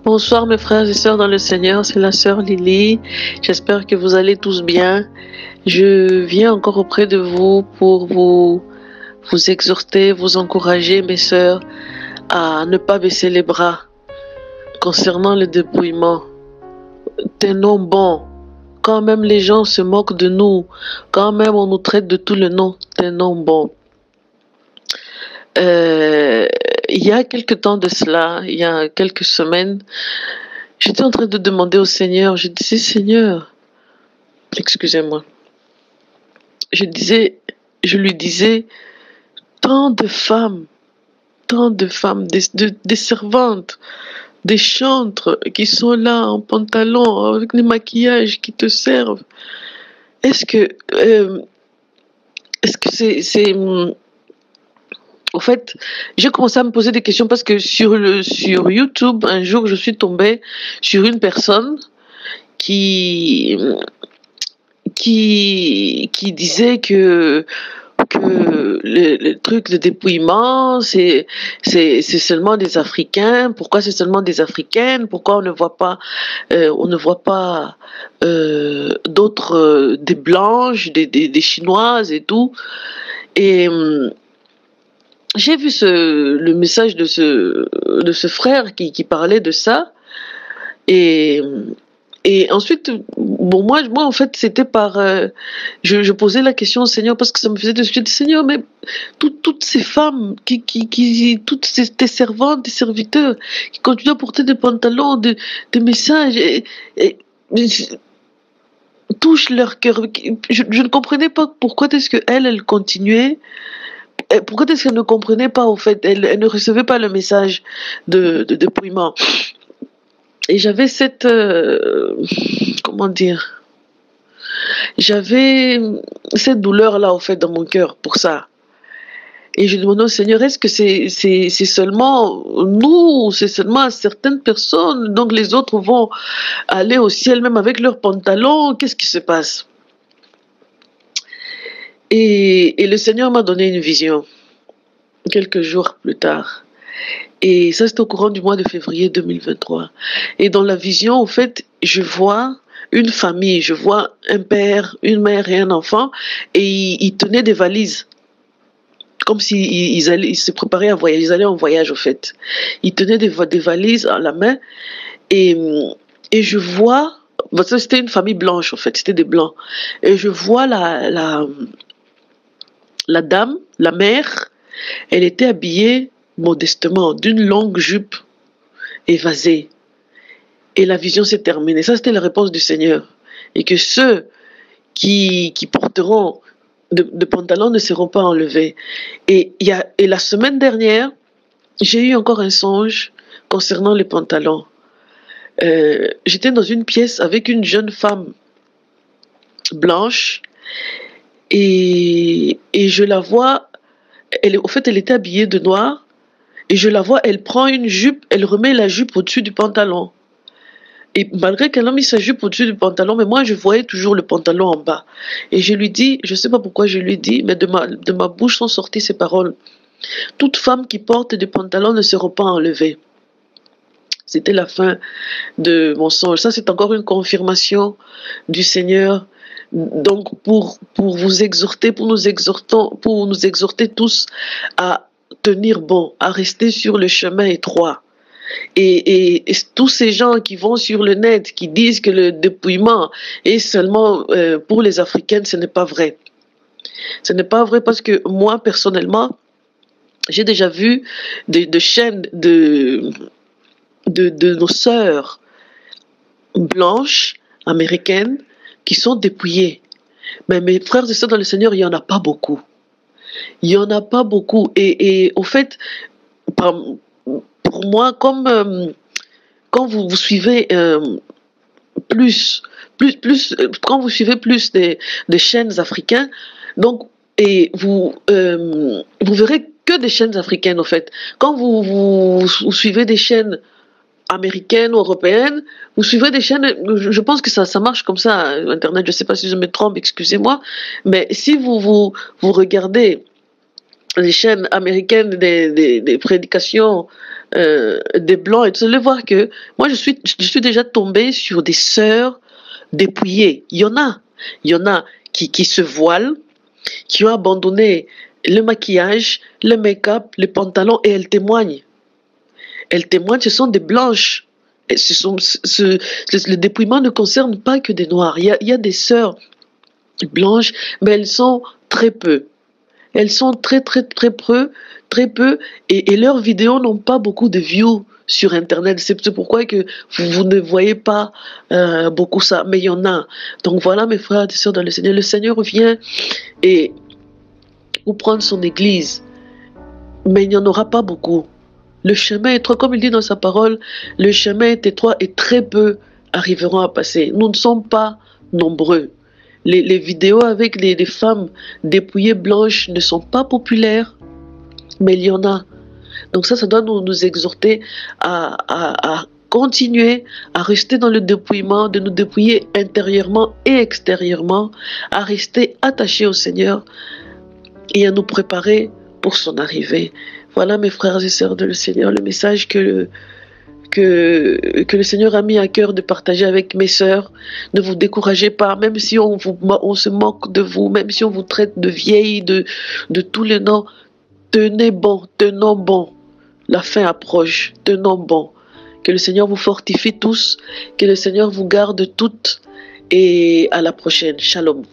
Bonsoir mes frères et sœurs dans le Seigneur, c'est la sœur Lily. J'espère que vous allez tous bien. Je viens encore auprès de vous pour vous exhorter, vous encourager mes sœurs à ne pas baisser les bras concernant le dépouillement. Tenons bon. Quand même les gens se moquent de nous, quand même on nous traite de tout le nom, tenons bon. Il y a quelque temps de cela, il y a quelques semaines, j'étais en train de demander au Seigneur, je disais Seigneur, excusez-moi, je lui disais, tant de femmes, des servantes, des chantres qui sont là en pantalon, avec des maquillages qui te servent. Est-ce que c'est en fait, j'ai commencé à me poser des questions parce que sur YouTube, un jour, je suis tombée sur une personne qui disait que le truc de dépouillement, c'est seulement des Africains. Pourquoi c'est seulement des Africaines? Pourquoi on ne voit pas d'autres, des blanches, des chinoises et tout? Et j'ai vu le message de ce frère qui parlait de ça. Et ensuite, bon, moi en fait, c'était je posais la question au Seigneur parce que ça me faisait de suite, Seigneur, mais toutes ces femmes, toutes tes servantes, tes serviteurs, qui continuent à porter des pantalons, des messages, et touchent leur cœur. Je ne comprenais pas pourquoi est-ce qu'elle continuait. Pourquoi est-ce qu'elle ne comprenait pas, au fait, elle ne recevait pas le message de dépouillement. Et j'avais comment dire, j'avais cette douleur-là, au fait, dans mon cœur, pour ça. Et je demandais au Seigneur, est-ce que c'est seulement nous, c'est seulement certaines personnes, donc les autres vont aller au ciel même avec leurs pantalons, qu'est-ce qui se passe? Et le Seigneur m'a donné une vision, quelques jours plus tard. Et ça, c'était au courant du mois de février 2023. Et dans la vision, en fait, je vois une famille, je vois un père, une mère et un enfant, et ils tenaient des valises. Comme s'ils se préparaient à voyager, ils allaient en voyage, au fait. Ils tenaient des valises à la main, et je vois, parce que c'était une famille blanche, en fait, c'était des blancs. Et je vois la dame, la mère, elle était habillée modestement, d'une longue jupe évasée. Et la vision s'est terminée. Ça, c'était la réponse du Seigneur. Et que ceux qui porteront de pantalons ne seront pas enlevés. Et la semaine dernière, j'ai eu encore un songe concernant les pantalons. J'étais dans une pièce avec une jeune femme blanche et je la vois, au fait, elle était habillée de noir. Et je la vois, elle prend une jupe, elle remet la jupe au-dessus du pantalon. Et malgré qu'elle a mis sa jupe au-dessus du pantalon, mais moi je voyais toujours le pantalon en bas. Et je lui dis, je ne sais pas pourquoi je lui dis, mais de ma bouche sont sorties ces paroles. Toute femme qui porte des pantalons ne sera pas enlevée. C'était la fin de mon songe. Ça, c'est encore une confirmation du Seigneur. Donc, pour vous exhorter, pour nous exhorter tous à tenir bon, à rester sur le chemin étroit. Et tous ces gens qui vont sur le net, qui disent que le dépouillement est seulement pour les Africaines, ce n'est pas vrai. Ce n'est pas vrai parce que moi, personnellement, j'ai déjà vu des chaînes de nos sœurs blanches, américaines, qui sont dépouillées. Mais mes frères et sœurs dans le Seigneur, il n'y en a pas beaucoup. Il n'y en a pas beaucoup. Et au fait, pour moi, comme quand vous suivez quand vous suivez plus des chaînes africaines, donc, et vous verrez que des chaînes africaines, en fait. Quand vous suivez des chaînes américaines ou européennes, vous suivez des chaînes, je pense que ça marche comme ça, Internet, je ne sais pas si je me trompe, excusez-moi, mais si vous regardez les chaînes américaines des prédications des blancs, et vous allez voir que moi je suis déjà tombée sur des sœurs dépouillées. Il y en a qui se voilent, qui ont abandonné le maquillage, le make-up, les pantalons, et elles témoignent. Elles témoignent, ce sont des blanches. Et le dépouillement ne concerne pas que des noirs. Il y a des sœurs blanches, mais elles sont très peu. Elles sont très peu, et leurs vidéos n'ont pas beaucoup de views sur Internet. C'est pourquoi que vous ne voyez pas beaucoup ça, mais il y en a. Donc voilà, mes frères et sœurs dans le Seigneur. Le Seigneur vient et pour prendre son église, mais il n'y en aura pas beaucoup. Le chemin est étroit, comme il dit dans sa parole, le chemin est étroit et très peu arriveront à passer. Nous ne sommes pas nombreux. Les vidéos avec les femmes dépouillées blanches ne sont pas populaires, mais il y en a. Donc ça doit nous exhorter à continuer à rester dans le dépouillement, de nous dépouiller intérieurement et extérieurement, à rester attachés au Seigneur et à nous préparer pour son arrivée. Voilà, mes frères et sœurs de le Seigneur, le message que le Seigneur a mis à cœur de partager avec mes sœurs. Ne vous découragez pas, même si on se moque de vous, même si on vous traite de vieille, de tous les noms. Tenez bon, tenons bon. La fin approche, tenons bon. Que le Seigneur vous fortifie tous, que le Seigneur vous garde toutes, et à la prochaine. Shalom.